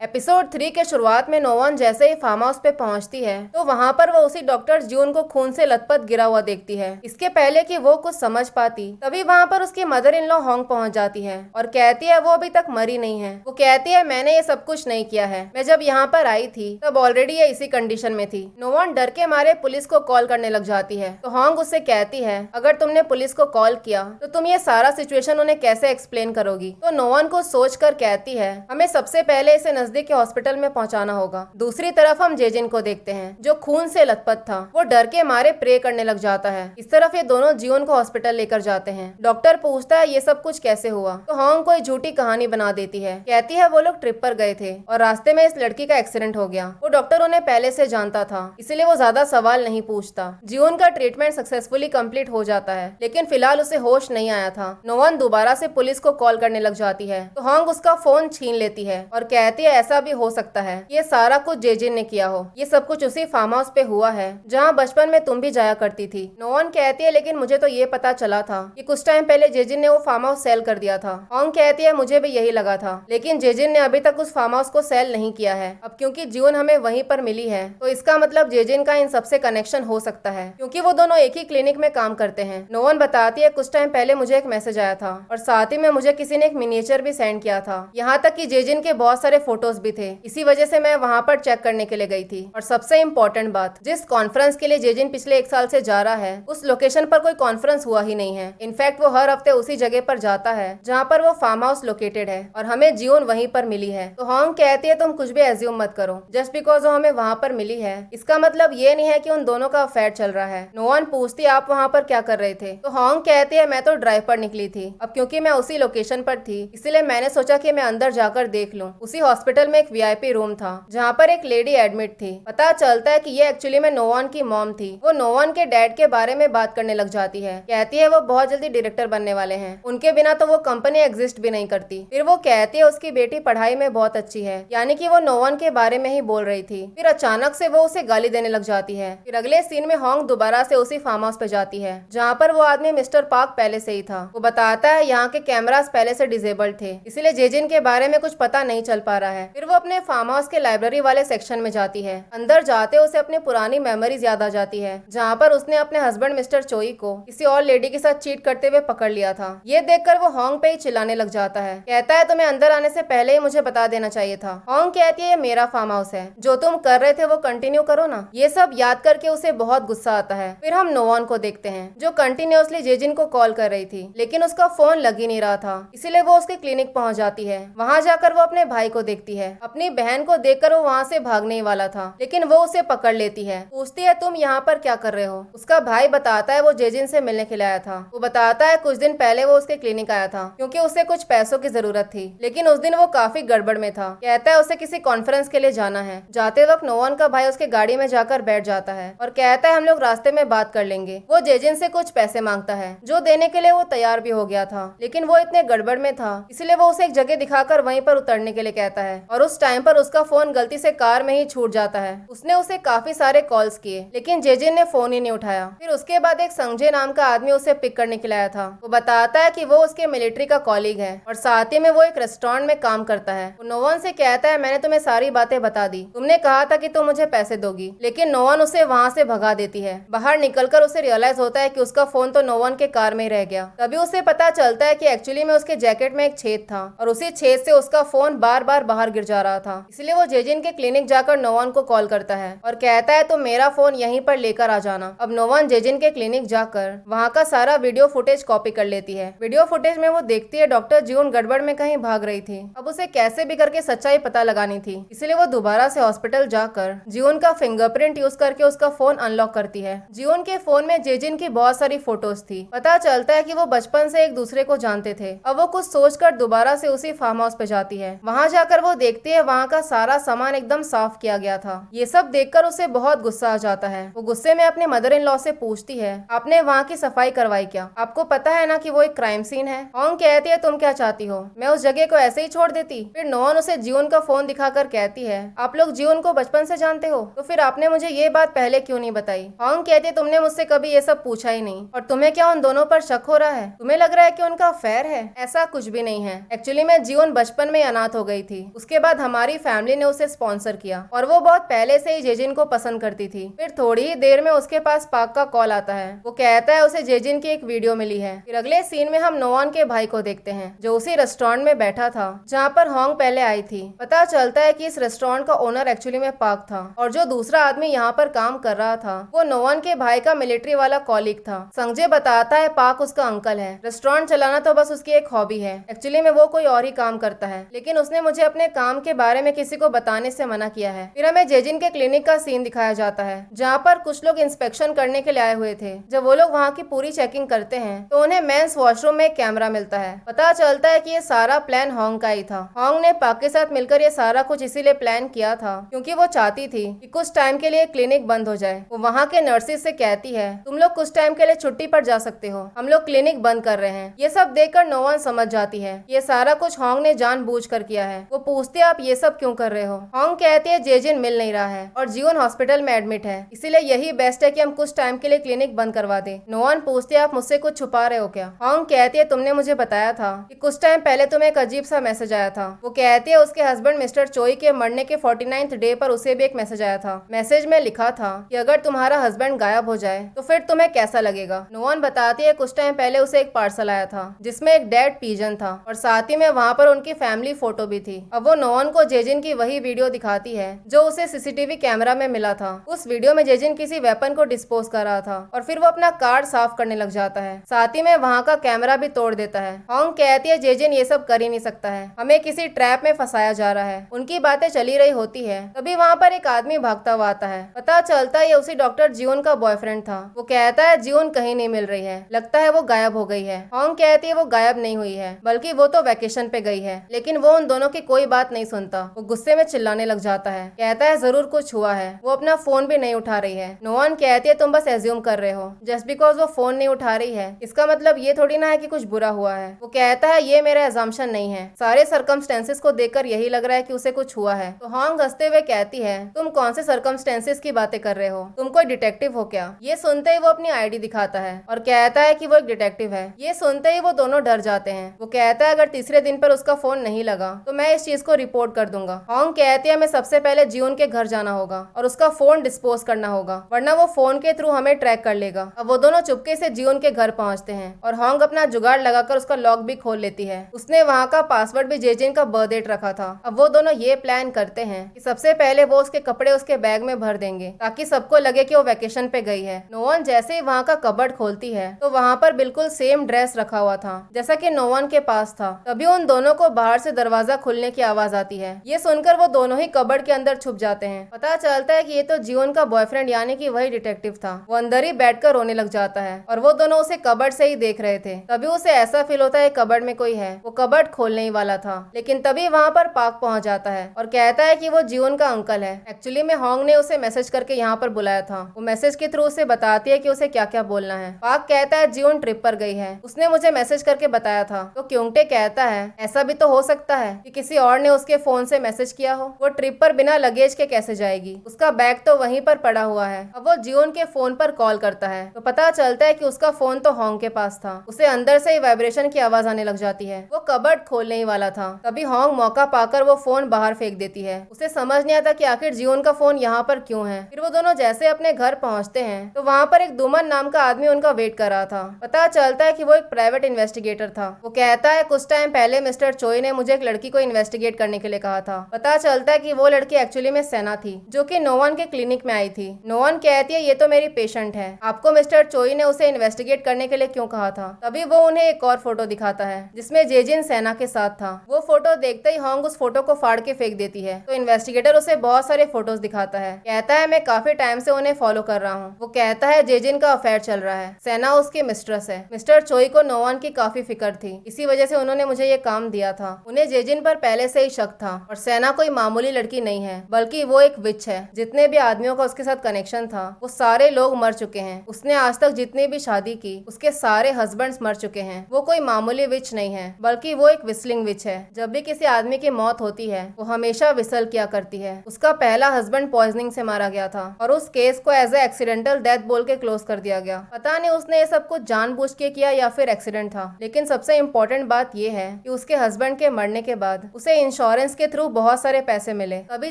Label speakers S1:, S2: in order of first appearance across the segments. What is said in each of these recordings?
S1: Episode 3 के शुरुआत में नोवन जैसे ही फार्म हाउस पे पहुंचती है तो वहाँ पर वो उसी डॉक्टर जून को खून से लथपथ गिरा हुआ देखती है। इसके पहले कि वो कुछ समझ पाती तभी वहाँ पर उसकी मदर इन लॉ होंग पहुंच जाती है और कहती है वो अभी तक मरी नहीं है। वो कहती है मैंने ये सब कुछ नहीं किया है, मैं जब यहाँ पर आई थी तब ऑलरेडी ये इसी कंडीशन में थी। नोवन डर के मारे पुलिस को कॉल करने लग जाती है तो होंग उससे कहती है अगर तुमने पुलिस को कॉल किया तो तुम ये सारा सिचुएशन उन्हें कैसे एक्सप्लेन करोगी। तो नोवन को सोच कर कहती है हमें सबसे पहले इसे नजदीक के हॉस्पिटल में पहुंचाना होगा। दूसरी तरफ हम जेजिन को देखते हैं जो खून से लथपथ था। वो डर के मारे प्रे करने लग जाता है। इस तरफ ये दोनों जियोन को हॉस्पिटल लेकर जाते हैं। डॉक्टर पूछता है ये सब कुछ कैसे हुआ तो होंग कोई झूठी कहानी बना देती है। कहती है वो लोग ट्रिप पर गए थे और रास्ते में इस लड़की का एक्सीडेंट हो गया। वो डॉक्टर उन्हें पहले से जानता था इसलिए वो ज्यादा सवाल नहीं पूछता। जियोन का ट्रीटमेंट सक्सेसफुली कंप्लीट हो जाता है लेकिन फिलहाल उसे होश नहीं आया था। नोवन दोबारा से पुलिस को कॉल करने लग जाती है तो होंग उसका फोन छीन लेती है और कहती है ऐसा भी हो सकता है ये सारा कुछ जेजिन ने किया हो। ये सब कुछ उसी फार्म हाउस पे हुआ है जहाँ बचपन में तुम भी जाया करती थी। नोवन कहती है लेकिन मुझे तो ये पता चला था कि कुछ टाइम पहले जेजिन ने वो फार्म हाउस सेल कर दिया था। होंग कहती है मुझे भी यही लगा था लेकिन जेजिन ने अभी तक उस फार्म हाउस को सेल नहीं किया है। अब क्योंकि जियोन हमें वहीं पर मिली है तो इसका मतलब जेजिन का इन सबसे कनेक्शन हो सकता है क्योंकि वो दोनों एक ही क्लिनिक में काम करते हैं। नोवन बताती है कुछ टाइम पहले मुझे एक मैसेज आया था और साथ ही में मुझे किसी ने एक मिनिएचर भी सेंड किया था। यहाँ तक कि जेजिन के बहुत सारे फोटोज भी थे। इसी वजह से मैं वहाँ पर चेक करने के लिए गई थी। और सबसे इम्पोर्टेंट बात, जिस कॉन्फ्रेंस के लिए जेजिन पिछले 1 साल से जा रहा है उस लोकेशन पर कोई कॉन्फ्रेंस हुआ ही नहीं है। इनफैक्ट वो हर हफ्ते उसी जगह पर जाता है जहाँ पर वो फार्म हाउस लोकेटेड है और हमें जियोन वहीं पर मिली है। तो होंग कहती है तुम कुछ भी एज्यूम मत करो, जस्ट बिकॉज वो हमें वहाँ पर मिली है इसका मतलब ये नहीं है कि उन दोनों का अफेयर चल रहा है। नोवन पूछती आप वहाँ पर क्या कर रहे थे तो होंग कहती है मैं तो ड्राइव पर निकली थी। अब क्योंकि मैं उसी लोकेशन पर थी इसलिए मैंने सोचा कि मैं अंदर जाकर देख लूं। उसी हॉस्पिटल में एक वीआईपी रूम था जहाँ पर एक लेडी एडमिट थी। पता चलता है कि ये एक्चुअली में नोवन की मॉम थी। वो नोवन के डैड के बारे में बात करने लग जाती है। कहती है वो बहुत जल्दी डायरेक्टर बनने वाले हैं, उनके बिना तो वो कंपनी एग्जिस्ट भी नहीं करती। फिर वो कहती है उसकी बेटी पढ़ाई में बहुत अच्छी है, यानी कि वो नोवन के बारे में ही बोल रही थी। फिर अचानक से वो उसे गाली देने लग जाती है। फिर अगले सीन में होंग दोबारा से उसी फार्म हाउस पे जाती है जहाँ पर वो आदमी मिस्टर पार्क पहले से ही था। वो बताता है यहाँ के कैमरास पहले से डिसेबल्ड थे इसलिए जेजिन के बारे में कुछ पता नहीं चल पा रहा है। फिर वो अपने फार्म हाउस के लाइब्रेरी वाले सेक्शन में जाती है। अंदर जाते उसे अपनी पुरानी मेमोरीज याद आ जाती है जहाँ पर उसने अपने हस्बैंड मिस्टर चोई को किसी और लेडी के साथ चीट करते हुए पकड़ लिया था। ये देखकर वो होंग पे ही चिल्लाने लग जाता है। कहता है तुम्हें अंदर आने से पहले ही मुझे बता देना चाहिए था। होंग कहती है ये मेरा फार्म हाउस है, जो तुम कर रहे थे वो कंटिन्यू करो ना। ये सब याद करके उसे बहुत गुस्सा आता है। फिर हम नोवन को देखते हैं जो कंटिन्यूअसली जेजिन को कॉल कर रही थी लेकिन उसका फोन लग ही नहीं रहा था, इसीलिए वो उसके क्लिनिक पहुंच जाती है। वहां जाकर वो अपने भाई को देखती है। अपनी बहन को देखकर वो वहाँ से भागने ही वाला था लेकिन वो उसे पकड़ लेती है। पूछती है तुम यहाँ पर क्या कर रहे हो। उसका भाई बताता है वो जेजिन से मिलने के लिए आया था। वो बताता है कुछ दिन पहले वो उसके क्लिनिक आया था क्योंकि उसे कुछ पैसों की जरूरत थी लेकिन उस दिन वो काफी गड़बड़ में था। कहता है उसे किसी कॉन्फ्रेंस के लिए जाना है। जाते वक्त नोवन का भाई उसके गाड़ी में जाकर बैठ जाता है और कहता है हम लोग रास्ते में बात कर लेंगे। वो जेजिन से कुछ पैसे मांगता है जो देने के लिए वो तैयार भी हो गया था लेकिन वो इतने गड़बड़ में था इसलिए वो उसे एक जगह दिखाकर वहीं पर उतरने के लिए कहता है। और उस टाइम पर उसका फोन गलती से कार में ही छूट जाता है। उसने उसे काफी सारे कॉल्स किए लेकिन जेजिन ने फोन ही नहीं उठाया। फिर उसके बाद एक संजय नाम का आदमी उसे पिक करने के लिए आया था। वो बताता है कि वो उसके मिलिट्री का कॉलीग है और साथ ही में वो एक रेस्टोरेंट में काम करता है। वो नोवन से कहता है मैंने तुम्हें सारी बातें बता दी, तुमने कहा था कि तुम मुझे पैसे दोगी, लेकिन नोवन उसे वहाँ से भगा देती है। बाहर निकलकर उसे रियलाइज होता है कि उसका फोन तो नोवन के कार में ही रह गया। तभी उसे पता चलता है कि एक्चुअली में उसके जैकेट में एक छेद था और उसी छेद से उसका फोन बार बार बाहर गिर जा रहा था। इसलिए वो जेजिन के क्लिनिक जाकर नोवन को कॉल करता है और कहता है तुम मेरा फोन यहीं पर लेकर आ जाना। अब नोवन जेजिन के क्लिनिक जाकर वहाँ का सारा वीडियो फुटेज कॉपी कर लेती है। वीडियो फुटेज में वो देखती है डॉक्टर जियोन गड़बड़ में कहीं भाग रही थी। अब उसे कैसे भी करके सच्चाई पता लगानी थी इसलिए वो दोबारा से हॉस्पिटल जाकर जियोन का फिंगरप्रिंट यूज करके उसका फोन अनलॉक करती है। जियोन के फोन में जेजिन की बहुत सारी फोटोज थी। पता चलता है कि वो बचपन से एक दूसरे को जानते थे। अब वो कुछ सोचकर दोबारा से उसी फार्म हाउस पे जाती है। वहाँ जाकर वो देखती है वहाँ का सारा सामान एकदम साफ किया गया था। ये सब देखकर उसे बहुत गुस्सा आ जाता है। वो गुस्से में अपने मदर इन लॉ से पूछती है आपने वहाँ की सफाई करवाई क्या? आपको पता है ना कि वो एक क्राइम सीन है। होंग कहती है तुम क्या चाहती हो, मैं उस जगह को ऐसे ही छोड़ देती? फिर नोवन उसे जियोन का फोन दिखाकर कहती है आप लोग जियोन को बचपन से जानते हो, तो फिर आपने मुझे ये बात पहले क्यों नहीं बताई? होंग कहती है तुमने मुझसे कभी ये सब पूछा ही नहीं और तुम्हें क्या उन दोनों पर शक हो रहा है? तुम्हें लग रहा है कि उनका अफेयर है? ऐसा कुछ भी नहीं है। एक्चुअली में जियोन बचपन में अनाथ हो गई थी। उसके बाद हमारी फैमिली ने उसे स्पॉन्सर किया और वो बहुत पहले से ही जेजिन को पसंद करती थी। फिर थोड़ी ही देर में उसके पास पाक का कॉल आता है। वो कहता है उसे जेजिन की एक वीडियो मिली है। फिर अगले सीन में हम नोवान के भाई को देखते हैं जो उसी रेस्टोरेंट में बैठा था जहाँ पर होंग पहले आई थी। पता चलता है कि इस रेस्टोरेंट का ओनर एक्चुअली में पाक था और जो दूसरा आदमी यहाँ पर काम कर रहा था वो नोवान के भाई का मिलिट्री वाला कॉलीग था। संजय बताता है पाक उसका अंकल है, रेस्टोरेंट चलाना तो बस उसकी एक हॉबी है। एक्चुअली में वो कोई और ही काम करता है, लेकिन उसने मुझे अपने काम के बारे में किसी को बताने से मना किया है। फिर हमें जेजिन के क्लिनिक का सीन दिखाया जाता है जहाँ पर कुछ लोग इंस्पेक्शन करने के लिए आए हुए थे। जब वो लोग वहाँ की पूरी चेकिंग करते हैं तो उन्हें मेंस वॉशरूम में एक कैमरा मिलता है। पता चलता है कि ये सारा प्लान होंग का ही था। होंग ने पाक के साथ मिलकर ये सारा कुछ इसीलिए प्लान किया था क्योंकि वो चाहती थी कि कुछ टाइम के लिए क्लिनिक बंद हो जाए। वो वहाँ के नर्सिस से कहती है तुम लोग कुछ टाइम के लिए छुट्टी पर जा सकते हो, हम लोग क्लिनिक बंद कर रहे हैं। ये सब देखकर नोवान समझ जाती है ये सारा कुछ होंग ने जानबूझकर किया है। वो पूछती है आप ये सब क्यों कर रहे हो। होंग कहती है जेजिन मिल नहीं रहा है और जीवन हॉस्पिटल में एडमिट है, इसीलिए यही बेस्ट है कि हम कुछ टाइम के लिए क्लिनिक बंद करवा दे। नोवान पूछती है आप मुझसे कुछ छुपा रहे हो क्या। होंग कहती है तुमने मुझे बताया था कि कुछ टाइम पहले तुम्हें एक अजीब सा मैसेज आया था। वो कहती है उसके हस्बैंड मिस्टर चोई के मरने के 49th डे पर उसे भी एक मैसेज आया था। मैसेज में लिखा था कि अगर तुम्हारा हस्बैंड गायब हो जाए तो फिर तुम्हें कैसा लगेगा। नोवान बताती है कुछ टाइम पहले उसे एक पार्सल आया था जिसमें एक डेड पीजन था और साथ ही में वहाँ पर उनकी फैमिली फोटो भी थी। अब वो नोवान को जेजिन की वही वीडियो दिखाती है जो उसे सीसीटीवी कैमरा में मिला था। उस वीडियो में जेजिन किसी वेपन को डिस्पोज कर रहा था और फिर वो अपना कार साफ करने लग जाता है। साथ ही में वहाँ का कैमरा भी तोड़ देता है। होंग कहती है जेजिन ये सब कर ही नहीं सकता है, हमें किसी ट्रैप में फंसाया जा रहा है। उनकी बातें चली रही होती है तभी वहाँ पर एक आदमी भागता हुआ आता है। पता चलता है ये उसी डॉक्टर जियोन का बॉयफ्रेंड था। वो कहता है जियोन कहीं नहीं मिल रही है, लगता है वो गायब हो गई है। होंग कहती है वो गायब नहीं हुई है बल्कि वो तो वैकेशन पे गई है, लेकिन वो उन दोनों की कोई बात नहीं सुनता। वो गुस्से में चिल्लाने लग जाता है, कहता है जरूर कुछ हुआ है, वो अपना फोन भी नहीं उठा रही है। नोवान कहती है तुम बस एज्यूम कर रहे हो, जस्ट बिकॉज वो फोन नहीं उठा रही है इसका मतलब ये थोड़ी ना है कि कुछ बुरा हुआ है। वो कहता है ये मेरा एजम्पशन नहीं है, सारे सर्कमस्टेंसेस को देखकर यही लग रहा है कि उसे कुछ हुआ है। तो होंग हंसते हुए कहती है तुम कौन से सर्कमस्टेंसेस की बातें कर रहे हो, तुम कोई डिटेक्टिव हो क्या। ये सुनते ही वो अपनी आईडी दिखाता है और कहता है कि वो एक डिटेक्टिव है। ये सुनते ही वो दोनों डर जाते हैं। वो कहता है अगर तीसरे दिन पर उसका फोन नहीं लगा तो मैं इस चीज को रिपोर्ट कर दूंगा। होंग कहती है हमें सबसे पहले जियोन के घर जाना होगा और उसका फोन डिस्पोज करना होगा, वरना वो फोन के थ्रू हमें ट्रैक कर लेगा। अब वो दोनों चुपके से जियोन के घर पहुंचते हैं और होंग अपना जुगाड़ लगाकर उसका लॉक भी खोल लेती है। उसने वहाँ का पासवर्ड भी जेजिन का बर्थ डेट रखा था। अब वो दोनों ये प्लान करते हैं कि सबसे पहले वो उसके कपड़े उसके बैग में भर देंगे ताकि सबको लगे कि वो वैकेशन पे गई है। नोवान जैसे ही वहाँ का कबर्ड खोलती है तो वहाँ पर बिल्कुल सेम ड्रेस रखा हुआ था जैसा कि नोवान के पास था। तभी उन दोनों को बाहर से दरवाजा खुलने की आवाज आती है। ये सुनकर वो दोनों ही कबर्ड के अंदर छुप जाते हैं। पता चलता है कि ये तो जियोन का बॉयफ्रेंड यानी कि वही डिटेक्टिव था। वो अंदर ही बैठकर रोने लग जाता है और वो दोनों उसे कबर्ड से ही देख रहे थे। तभी उसे ऐसा फील होता है कबर्ड में कोई है। वो कबर्ड खोलने ही वाला था, लेकिन तभी वहाँ पर पाक पहुंच जाता है और कहता है कि वो जियोन का अंकल है। एक्चुअली में होंग ने उसे मैसेज करके यहाँ पर बुलाया था। वो मैसेज के थ्रू उसे बताती है कि उसे क्या क्या बोलना है। पाक कहता है जियोन ट्रिप पर गई है, उसने मुझे मैसेज करके बताया था। तो क्योंटे कहता है ऐसा भी तो हो सकता है कि किसी और ने उसके फोन से मैसेज किया हो। वो ट्रिप पर बिना लगेज के कैसे जाएगी, उसका बैग तो वहीं पर पड़ा हुआ है। अब वो जियोन के फोन पर कॉल करता है तो पता चलता है कि उसका फोन तो होंग के पास था। उसे अंदर से ही वाइब्रेशन की आवाज आने लग जाती है। वो कबर्ड खोलने ही वाला था तभी होंग मौका पाकर वो फोन बाहर फेंक देती है। उसे समझ नहीं आता कि आखिर जियोन का फोन यहाँ पर क्यों है। फिर वो दोनों जैसे अपने घर पहुँचते हैं तो वहाँ पर एक दुमन नाम का आदमी उनका वेट कर रहा था। पता चलता है कि वो एक प्राइवेट इन्वेस्टिगेटर था। वो कहता है कुछ टाइम पहले मिस्टर चोई ने मुझे एक लड़की को इन्वेस्टिगेट करने के लिए कहा था। पता चलता है कि वो लड़की एक्चुअली में सेना थी जो कि नोवान के क्लिनिक में आई थी। नोवान कहती है ये तो मेरी पेशेंट है, आपको मिस्टर चोई ने उसे इन्वेस्टिगेट करने के लिए क्यों कहा था। तभी वो उन्हें एक और फोटो दिखाता है जिसमें जेजिन सेना के साथ था। वो फोटो देखते ही होंग उस फोटो को फाड़ के फेंक देती है। तो इन्वेस्टिगेटर उसे बहुत सारे फोटोज दिखाता है। कहता है मैं काफी टाइम से उन्हें फॉलो कर रहा हूँ। वो कहता है जेजिन का अफेयर चल रहा है, सेना उसकी मिस्ट्रेस है। मिस्टर चोई को नोवान की काफी फिक्र थी, इसी वजह से उन्होंने मुझे ये काम दिया था। उन्हें जेजिन पर पहले से ही शक था और सेना कोई मामूली लड़की नहीं है बल्कि वो एक विच है। जितने भी आदमियों का उसके साथ कनेक्शन था वो सारे लोग मर चुके हैं। उसने आज तक जितनी भी शादी की उसके सारे हस्बैंड्स मर चुके हैं। वो कोई मामूली विच नहीं है बल्कि वो एक विस्लिंग विच है। जब भी किसी आदमी की मौत होती है वो हमेशा विसल किया करती है। उसका पहला हस्बैंड पॉइजनिंग से मारा गया था और उस केस को एज ए एक्सीडेंटल डेथ बोल के क्लोज कर दिया गया। पता नहीं उसने ये सब कुछ जानबूझ के किया या फिर एक्सीडेंट था, लेकिन सबसे इम्पोर्टेंट बात ये है कि उसके हस्बैंड के मरने के बाद उसे इंश्योरेंस के थ्रू बहुत सारे पैसे मिले। तभी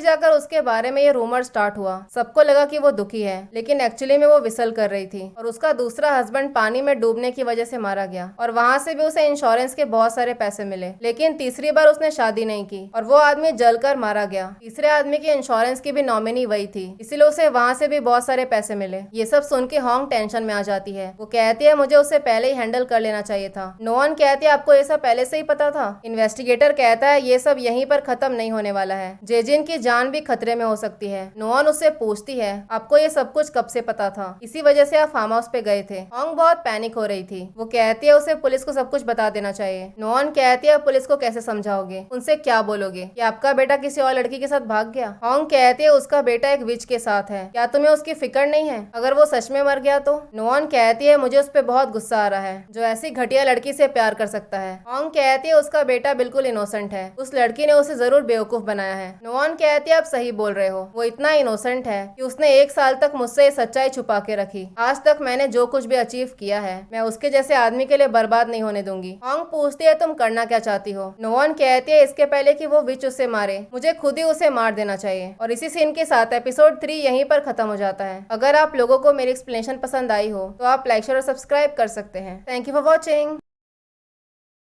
S1: जाकर उसके बारे में ये रूमर स्टार्ट हुआ। सबको लगा कि वो दुखी है, लेकिन एक्चुअली में वो विसल कर रही थी और उसका दूसरा हस्बैंड पानी में डूबने की वजह से मारा गया और वहाँ से भी उसे इंश्योरेंस के बहुत सारे पैसे मिले। लेकिन तीसरी बार उसने शादी नहीं की और वो आदमी जलकर मारा गया। तीसरे आदमी की इंश्योरेंस की भी नॉमिनी वही थी, इसीलिए उसे वहाँ से भी बहुत सारे पैसे मिले। ये सब सुन के हॉन्ग टेंशन में आ जाती है। वो कहती है मुझे उससे पहले ही हैंडल कर लेना चाहिए था। नोअन कहती है आपको ये सब पहले से ही पता था। इन्वेस्टिगेटर कहता है ये सब यहीं पर खत्म नहीं होने वाला है, जेजिन की जान भी खतरे में हो सकती है। नोअन उससे पूछती है आपको ये सब कुछ कब से पता था, इसी वजह से आप फार्म हाउस पे गए थे। हॉन्ग बहुत पैनिक हो रही थी। वो कहती है उसे पुलिस को सब कुछ बता देना चाहिए। नोअन कहती है पुलिस को कैसे समझाओगे, उनसे क्या बोलोगे कि आपका बेटा किसी और लड़की के साथ भाग गया। हॉन्ग कहती है उसका बेटा एक विच के साथ है, क्या तुम्हें उसकी फिक्र नहीं है, अगर वो सच में मर गया तो। नोअन कहती है मुझे उस पर बहुत गुस्सा आ रहा है जो ऐसी घटिया लड़की से प्यार कर सकता है। हॉन्ग कहती है उसका बेटा बिल्कुल इनोसेंट है, उस लड़की ने उसे जरूर बेवकूफ बनाया है। नोअन कहती है आप सही बोल रहे हो, वो इतना इनोसेंट है कि उसने 1 साल तक मुझसे ये सच्चाई छुपा के रखी। आज तक मैंने जो कुछ भी अचीव किया है मैं उसके जैसे आदमी के लिए बर्बाद नहीं होने दूंगी। हॉन्ग पूछती है तुम करना क्या चाहती हो। नोअन कहती है इसके पहले कि वो विच उसे मारे मुझे खुद ही उसे मार देना चाहिए। और इसी सीन के साथ एपिसोड 3 यहीं पर खत्म हो जाता है। अगर आप लोगों को मेरी एक्सप्लेनेशन पसंद आई हो तो आप लाइक शेयर और सब्सक्राइब कर सकते हैं। Thank you for watching.